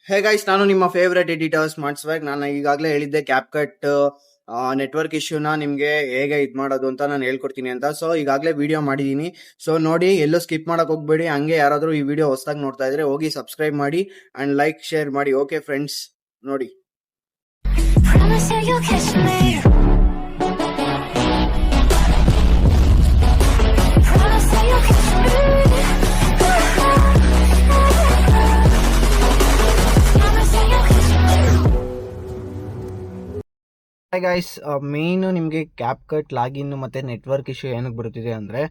Hey guys, ನಾನು ನಿಮ್ಮ favourite editor smart ಸ್ವ್ಯಾಗ್. ನಾನು ಈಗಾಗಲೇ ಹೇಳಿದ್ದೆ ಕ್ಯಾಪ್ಕಟ್ ನೆಟ್ವರ್ಕ್ ಇಶ್ಯೂನ ನಿಮಗೆ ಹೇಗೆ ಮಾಡೋದು ಅಂತ ನಾನು ಹೇಳ್ಕೊಡ್ತೀನಿ ಅಂತ. ಸೊ ಈಗಾಗಲೇ ವಿಡಿಯೋ ಮಾಡಿದ್ದೀನಿ. ಸೊ ನೋಡಿ, ಎಲ್ಲೂ ಸ್ಕಿಪ್ ಮಾಡಕ್ ಹೋಗ್ಬೇಡಿ. ಹಂಗೆ ಯಾರಾದರೂ ಈ ವಿಡಿಯೋ ಹೊಸದಾಗಿ ನೋಡ್ತಾ ಇದ್ರೆ ಹೋಗಿ ಸಬ್ಸ್ಕ್ರೈಬ್ ಮಾಡಿ ಅಂಡ್ ಲೈಕ್ ಶೇರ್ ಮಾಡಿ. ಓಕೆ ಫ್ರೆಂಡ್ಸ್, ನೋಡಿ. ಹಾಯ್ ಗೈಸ್, ಮೇಯ್ನು ನಿಮಗೆ ಕ್ಯಾಪ್ಕಟ್ ಲಾಗಿನ್ ಮತ್ತು ನೆಟ್ವರ್ಕ್ ಇಶ್ಯೂ ಏನಕ್ಕೆ ಬರುತ್ತಿದೆ ಅಂದರೆ,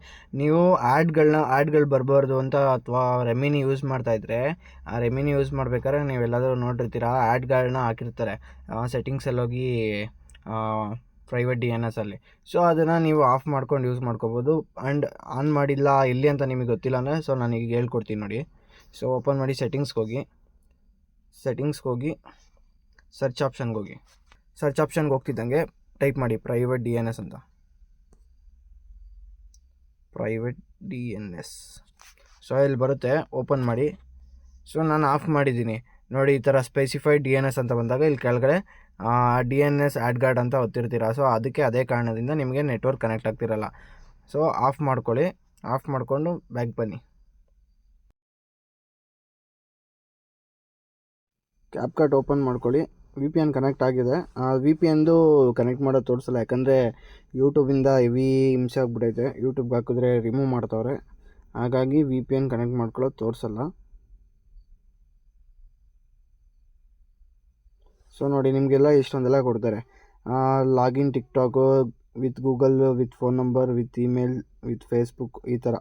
ನೀವು ಆ್ಯಡ್ಗಳು ಬರಬಾರ್ದು ಅಂತ ಅಥವಾ ರೆಮಿನಿ ಯೂಸ್ ಮಾಡ್ತಾಯಿದ್ರೆ, ಆ ರೆಮಿನಿ ಯೂಸ್ ಮಾಡ್ಬೇಕಾದ್ರೆ ನೀವೆಲ್ಲಾದರೂ ನೋಡಿರ್ತೀರ, ಆ್ಯಡ್ಗಳನ್ನ ಹಾಕಿರ್ತಾರೆ ಸೆಟ್ಟಿಂಗ್ಸಲ್ಲಿ ಹೋಗಿ ಪ್ರೈವೇಟ್ DNS ಅಲ್ಲಿ. ಸೊ ಅದನ್ನು ನೀವು ಆಫ್ ಮಾಡ್ಕೊಂಡು ಯೂಸ್ ಮಾಡ್ಕೋಬೋದು. ಆ್ಯಂಡ್ ಆನ್ ಮಾಡಿಲ್ಲ ಎಲ್ಲಿ ಅಂತ ನಿಮಗೆ ಗೊತ್ತಿಲ್ಲ ಅಂದರೆ, ಸೊ ನಾನು ಈಗ ಹೇಳ್ಕೊಡ್ತೀನಿ ನೋಡಿ. ಸೊ ಓಪನ್ ಮಾಡಿ ಸೆಟ್ಟಿಂಗ್ಸ್ಗೆ ಹೋಗಿ ಸರ್ಚ್ ಆಪ್ಷನ್ಗೆ ಹೋಗ್ತಿದ್ದಂಗೆ ಟೈಪ್ ಮಾಡಿ ಪ್ರೈವೇಟ್ DNS ಅಂತ. ಸೊ ಇಲ್ಲಿ ಬರುತ್ತೆ, ಓಪನ್ ಮಾಡಿ. ಸೊ ನಾನು ಆಫ್ ಮಾಡಿದ್ದೀನಿ ನೋಡಿ. ಈ ಥರ ಸ್ಪೆಸಿಫೈಡ್ DNS ಅಂತ ಬಂದಾಗ ಇಲ್ಲಿ ಕೆಳಗಡೆ DNS ಆ್ಯಡ್ ಗಾರ್ಡ್ ಅಂತ ಒತ್ತಿರ್ತೀರ. ಸೊ ಅದಕ್ಕೆ ಅದೇ ಕಾರಣದಿಂದ ನಿಮಗೆ ನೆಟ್ವರ್ಕ್ ಕನೆಕ್ಟ್ ಆಗ್ತಿರಲ್ಲ. ಸೊ ಆಫ್ ಮಾಡ್ಕೊಳ್ಳಿ. ಆಫ್ ಮಾಡಿಕೊಂಡು ಬ್ಯಾಕ್ ಬನ್ನಿ. ಕ್ಯಾಪ್ಕಟ್ ಓಪನ್ ಮಾಡ್ಕೊಳ್ಳಿ. VPN ಕನೆಕ್ಟ್ ಆಗಿದೆ. VPNದು ಕನೆಕ್ಟ್ ಮಾಡೋದು ತೋರಿಸಲ್ಲ, ಯಾಕಂದರೆ ಯೂಟ್ಯೂಬಿಂದ ಹೆವಿ ಹಿಂಸೆ ಆಗಿಬಿಟ್ಟೈತೆ. ಯೂಟ್ಯೂಬ್ಗೆ ಹಾಕಿದ್ರೆ ರಿಮೂವ್ ಮಾಡ್ತವ್ರೆ, ಹಾಗಾಗಿ VPN ಕನೆಕ್ಟ್ ಮಾಡ್ಕೊಳ್ಳೋದು ತೋರಿಸಲ್ಲ. ಸೊ ನೋಡಿ, ನಿಮಗೆಲ್ಲ ಇಷ್ಟೊಂದೆಲ್ಲ ಕೊಡ್ತಾರೆ. Login TikTok with Google, with phone number, with email, with Facebook, ಈ ಥರ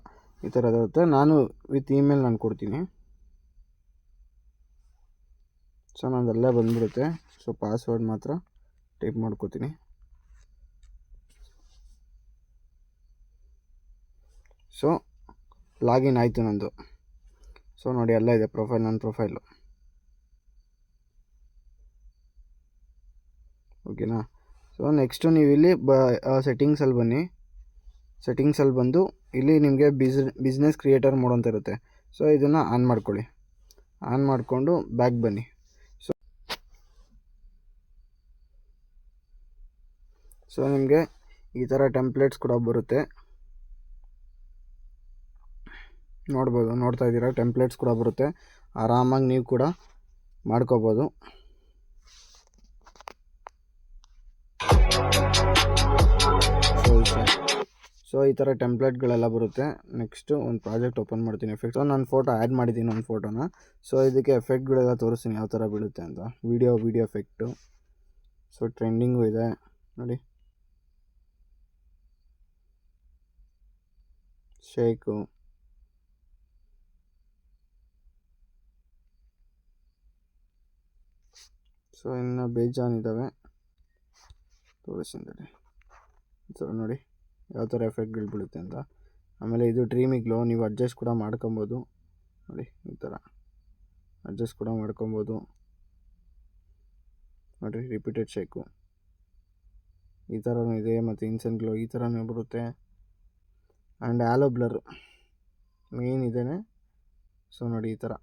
ಇರುತ್ತೆ. ನಾನು ವಿತ್ ಇಮೇಲ್ ನಾನು ಕೊಡ್ತೀನಿ. ಸೊ ನಂದೆಲ್ಲ ಬಂದ್ಬಿಡುತ್ತೆ. ಸೊ ಪಾಸ್ವರ್ಡ್ ಮಾತ್ರ ಟೈಪ್ ಮಾಡ್ಕೋತೀನಿ. ಸೊ ಲಾಗಿನ್ ಆಯಿತು ನಂದು. ಸೊ ನೋಡಿ, ಎಲ್ಲ ಇದೆ ನನ್ನ ಪ್ರೊಫೈಲು. ಓಕೆನಾ? ಸೊ ನೆಕ್ಸ್ಟು ನೀವು ಇಲ್ಲಿ ಸೆಟ್ಟಿಂಗ್ಸಲ್ಲಿ ಬನ್ನಿ. ಸೆಟ್ಟಿಂಗ್ಸಲ್ಲಿ ಬಂದು ಇಲ್ಲಿ ನಿಮಗೆ ಬಿಸ್ನೆಸ್ ಕ್ರಿಯೇಟರ್ ಮೋಡ್ ಅಂತ ಇರುತ್ತೆ. ಸೊ ಇದನ್ನು ಆನ್ ಮಾಡ್ಕೊಳ್ಳಿ. ಆನ್ ಮಾಡಿಕೊಂಡು ಬ್ಯಾಕ್ ಬನ್ನಿ. ಸೊ ನಿಮಗೆ ಈ ಥರ ಟೆಂಪ್ಲೇಟ್ಸ್ ಕೂಡ ಬರುತ್ತೆ, ನೋಡ್ತಾ ಇದ್ದೀರಾ, ಟೆಂಪ್ಲೇಟ್ಸ್ ಕೂಡ ಬರುತ್ತೆ. ಆರಾಮಾಗಿ ನೀವು ಕೂಡ ಮಾಡ್ಕೋಬೋದು. ಸೊ ಈ ಥರ ಟೆಂಪ್ಲೇಟ್ಗಳೆಲ್ಲ ಬರುತ್ತೆ. ನೆಕ್ಸ್ಟು ಒಂದು ಪ್ರಾಜೆಕ್ಟ್ ಓಪನ್ ಮಾಡ್ತೀನಿ. ಎಫೆಕ್ಟ್ ನಾನು ಫೋಟೋ ಆ್ಯಡ್ ಮಾಡಿದ್ದೀನಿ, ಒಂದು ಫೋಟೋನ. ಸೊ ಇದಕ್ಕೆ ಎಫೆಕ್ಟ್ಗಳೆಲ್ಲ ತೋರಿಸ್ತೀನಿ ಯಾವ ಥರ ಬೀಳುತ್ತೆ ಅಂತ. Video effect. ಸೊ ಟ್ರೆಂಡಿಂಗು ಇದೆ ನೋಡಿ, ಶೇಕು. ಸೊ ಇನ್ನು ಬೇಜಾನಿದ್ದಾವೆ, ತೋರಿಸಿದ್ದಾರೆ. ಸೊ ನೋಡಿ ಯಾವ ಥರ ಎಫೆಕ್ಟ್ಗಳು ಬೀಳುತ್ತೆ ಅಂತ. ಆಮೇಲೆ ಇದು ಡ್ರೀಮಿಗ್ಲೋ, ನೀವು ಅಡ್ಜಸ್ಟ್ ಕೂಡ ಮಾಡ್ಕೊಬೋದು ನೋಡಿ. ಈ ಥರ ಅಡ್ಜಸ್ಟ್ ಕೂಡ ಮಾಡ್ಕೊಬೋದು ನೋಡಿ. ರಿಪೀಟೆಡ್ ಶೇಕು ಈ ಥರನೂ ಇದೆ, ಮತ್ತು ಇನ್ಸೆಂಟ್ ಗ್ಲೋ ಈ ಥರನೂ ಬರುತ್ತೆ. ಆ್ಯಂಡ್ ಆಲೋ ಬ್ಲರ್ ಮೇನ್ ಇದೇನೆ. ಸೊ ನೋಡಿ ಈ ಥರ.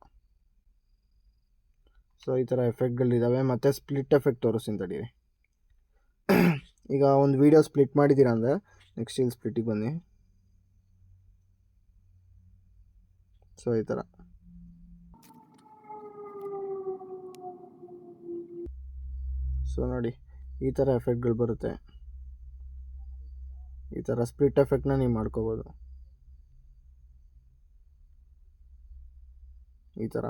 ಸೊ ಈ ಥರ ಎಫೆಕ್ಟ್ಗಳಿದ್ದಾವೆ. ಮತ್ತು ಸ್ಪ್ಲಿಟ್ ಎಫೆಕ್ಟ್ ತೋರಿಸ್ತೀನಿ ತಡೀರಿ. ಈಗ ಒಂದು ವೀಡಿಯೋ ಸ್ಪ್ಲಿಟ್ ಮಾಡಿದ್ದೀರಾ ಅಂದರೆ ನೆಕ್ಸ್ಟ್ ಇಲ್ಲಿ ಸ್ಪ್ಲಿಟ್ಟಿಗೆ ಬನ್ನಿ. ಸೊ ಈ ಥರ. ಸೊ ನೋಡಿ ಈ ಥರ ಎಫೆಕ್ಟ್ಗಳು ಬರುತ್ತೆ. ಈ ಥರ ಸ್ಪ್ಲಿಟ್ ಎಫೆಕ್ಟ್ನ ನೀವು ಮಾಡ್ಕೋಬೋದು ಈ ಥರ.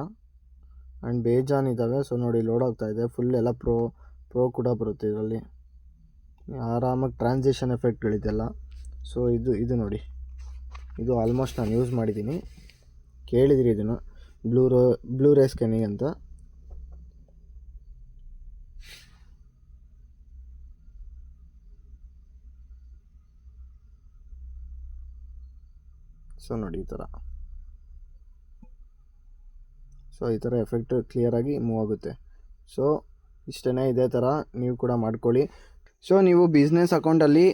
ಆ್ಯಂಡ್ ಬೇಜಾನಿದ್ದಾವೆ. ಸೊ ನೋಡಿ, ಲೋಡ್ ಆಗ್ತಾ ಇದೆ. ಫುಲ್ ಎಲ್ಲ ಪ್ರೋ ಕೂಡ ಬರುತ್ತೆ ಇದರಲ್ಲಿ. ಆರಾಮಾಗಿ ಟ್ರಾನ್ಸಿಷನ್ ಎಫೆಕ್ಟ್ಗಳಿದೆಲ್ಲ. ಸೊ ಇದು ನೋಡಿ, ಇದು ಆಲ್ಮೋಸ್ಟ್ ನಾನು ಯೂಸ್ ಮಾಡಿದ್ದೀನಿ, ಕೇಳಿದಿರಿ ಇದನ್ನು. ಬ್ಲೂ ರೇ ಸ್ಕ್ಯಾನಿಂಗ್ ಅಂತ. ಸೊ ನೋಡಿ ಈ ಥರ. ಸೊ ಈ ಥರ ಎಫೆಕ್ಟ್ ಕ್ಲಿಯರಾಗಿ ಮೂವ್ ಆಗುತ್ತೆ. ಸೊ ಇಷ್ಟೇ, ಇದೇ ಥರ ನೀವು ಕೂಡ ಮಾಡ್ಕೊಳ್ಳಿ. ಸೊ ನೀವು ಬಿಸ್ನೆಸ್ ಅಕೌಂಟಲ್ಲಿ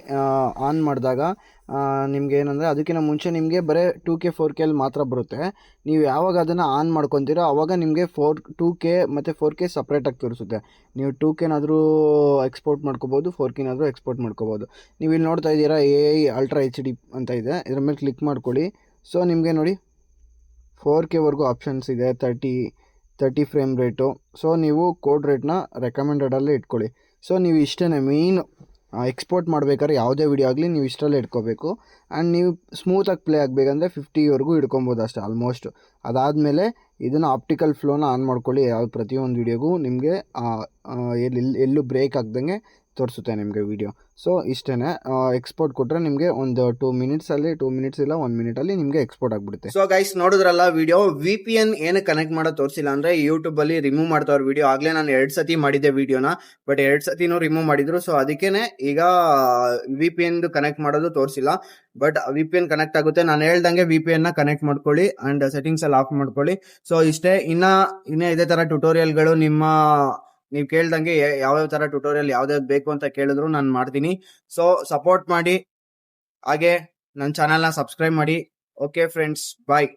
ಆನ್ ಮಾಡಿದಾಗ ನಿಮ್ಗೆ ಏನಂದರೆ ಅದಕ್ಕಿಂತ ಮುಂಚೆ ನಿಮಗೆ ಬರೀ 2K 4K ಮಾತ್ರ ಬರುತ್ತೆ. ನೀವು ಯಾವಾಗ ಅದನ್ನು ಆನ್ ಮಾಡ್ಕೊತೀರೋ ಆವಾಗ ನಿಮಗೆ 2K ಮತ್ತು 4K ಸಪ್ರೇಟಾಗಿ ತೋರಿಸುತ್ತೆ. ನೀವು 2Kನಾದರೂ ಎಕ್ಸ್ಪೋರ್ಟ್ ಮಾಡ್ಕೋಬೋದು, 4Kನಾದರೂ ಎಕ್ಸ್ಪೋರ್ಟ್ ಮಾಡ್ಕೋಬೋದು. ನೀವು ಇಲ್ಲಿ ನೋಡ್ತಾ ಇದ್ದೀರಾ AI ಅಲ್ಟ್ರಾ HD ಅಂತ ಇದೆ, ಇದ್ರ ಮೇಲೆ ಕ್ಲಿಕ್ ಮಾಡ್ಕೊಳ್ಳಿ. ಸೊ ನಿಮಗೆ ನೋಡಿ 4Kವರೆಗೂ ಆಪ್ಷನ್ಸ್ ಇದೆ, 30 ಫ್ರೇಮ್ ರೇಟು. ಸೊ ನೀವು ಕೋಡ್ ರೇಟ್ನ ರೆಕಮೆಂಡೆಡಲ್ಲೇ ಇಟ್ಕೊಳ್ಳಿ. ಸೊ ನೀವು ಇಷ್ಟೇ ಮೇಯ್ನ್ ಎಕ್ಸ್ಪೋರ್ಟ್ ಮಾಡ್ಬೇಕಾದ್ರೆ ಯಾವುದೇ ವಿಡಿಯೋ ಆಗಲಿ ನೀವು ಇಷ್ಟರಲ್ಲೇ ಇಟ್ಕೋಬೇಕು. ಆ್ಯಂಡ್ ನೀವು ಸ್ಮೂತಾಗಿ ಪ್ಲೇ ಆಗಬೇಕಂದ್ರೆ 50ವರೆಗೂ ಇಟ್ಕೊಬೋದು ಅಷ್ಟೇ ಆಲ್ಮೋಸ್ಟ್. ಅದಾದಮೇಲೆ ಇದನ್ನು ಆಪ್ಟಿಕಲ್ ಫ್ಲೋನ ಆನ್ ಮಾಡ್ಕೊಳ್ಳಿ. ಪ್ರತಿಯೊಂದು ವಿಡಿಯೋಗೂ ನಿಮಗೆ ಎಲ್ಲೂ ಬ್ರೇಕ್ ಆಗ್ದಂಗೆ ತೋರಿಸುತ್ತೆ ನಿಮಗೆ ವಿಡಿಯೋ. ಸೊ ಇಷ್ಟೇ, ಎಕ್ಸ್ಪೋರ್ಟ್ ಕೊಟ್ಟರೆ ನಿಮಗೆ ಒಂದು 2 ಮಿನಿಟ್ಸಲ್ಲಿ 2 ಮಿನಿಟ್ಸ್ ಇಲ್ಲ 1 ಮಿನಿಟಲ್ಲಿ ನಿಮಗೆ ಎಕ್ಸ್ಪೋರ್ಟ್ ಆಗಿಬಿಡುತ್ತೆ. ಸೊ ಗೈಸ್ ನೋಡಿದ್ರಲ್ಲ ವಿಡಿಯೋ. VPN ಏನು ಕನೆಕ್ಟ್ ಮಾಡೋದು ತೋರಿಸಿಲ್ಲ ಅಂದರೆ ಯೂಟ್ಯೂಬಲ್ಲಿ ರಿಮೂವ್ ಮಾಡ್ತಾವ್ರ ವಿಡಿಯೋ. ಆಗಲೇ ನಾನು 2 ಸತಿ ಮಾಡಿದ್ದೆ ವಿಡಿಯೋನ, ಬಟ್ 2 ಸತಿನೂ ರಿಮೂವ್ ಮಾಡಿದ್ರು. ಸೊ ಅದಕ್ಕೇ ಈಗ VPN ಕನೆಕ್ಟ್ ಮಾಡೋದು ತೋರಿಸಿಲ್ಲ. ಬಟ್ VPN ಕನೆಕ್ಟ್ ಆಗುತ್ತೆ. ನಾನು ಹೇಳ್ದಂಗೆ VPN ನ ಕನೆಕ್ಟ್ ಮಾಡ್ಕೊಳ್ಳಿ ಆ್ಯಂಡ್ ಸೆಟ್ಟಿಂಗ್ಸ್ ಎಲ್ಲ ಆಫ್ ಮಾಡ್ಕೊಳ್ಳಿ. ಸೊ ಇಷ್ಟೇ. ಇನ್ನೇ ಇದೇ ಥರ ಟ್ಯುಟೋರಿಯಲ್ಗಳು ನೀವು ಕೇಳ್ದಂಗೆ ಯಾವ್ಯಾವ ಥರ ಟ್ಯುಟೋರಿಯಲ್ ಯಾವ್ದಾವ್ದು ಬೇಕು ಅಂತ ಕೇಳಿದ್ರು ನಾನು ಮಾಡ್ತೀನಿ. ಸೊ ಸಪೋರ್ಟ್ ಮಾಡಿ, ಹಾಗೆ ನನ್ನ ಚಾನಲ್ನ ಸಬ್ಸ್ಕ್ರೈಬ್ ಮಾಡಿ. ಓಕೆ ಫ್ರೆಂಡ್ಸ್, ಬಾಯ್.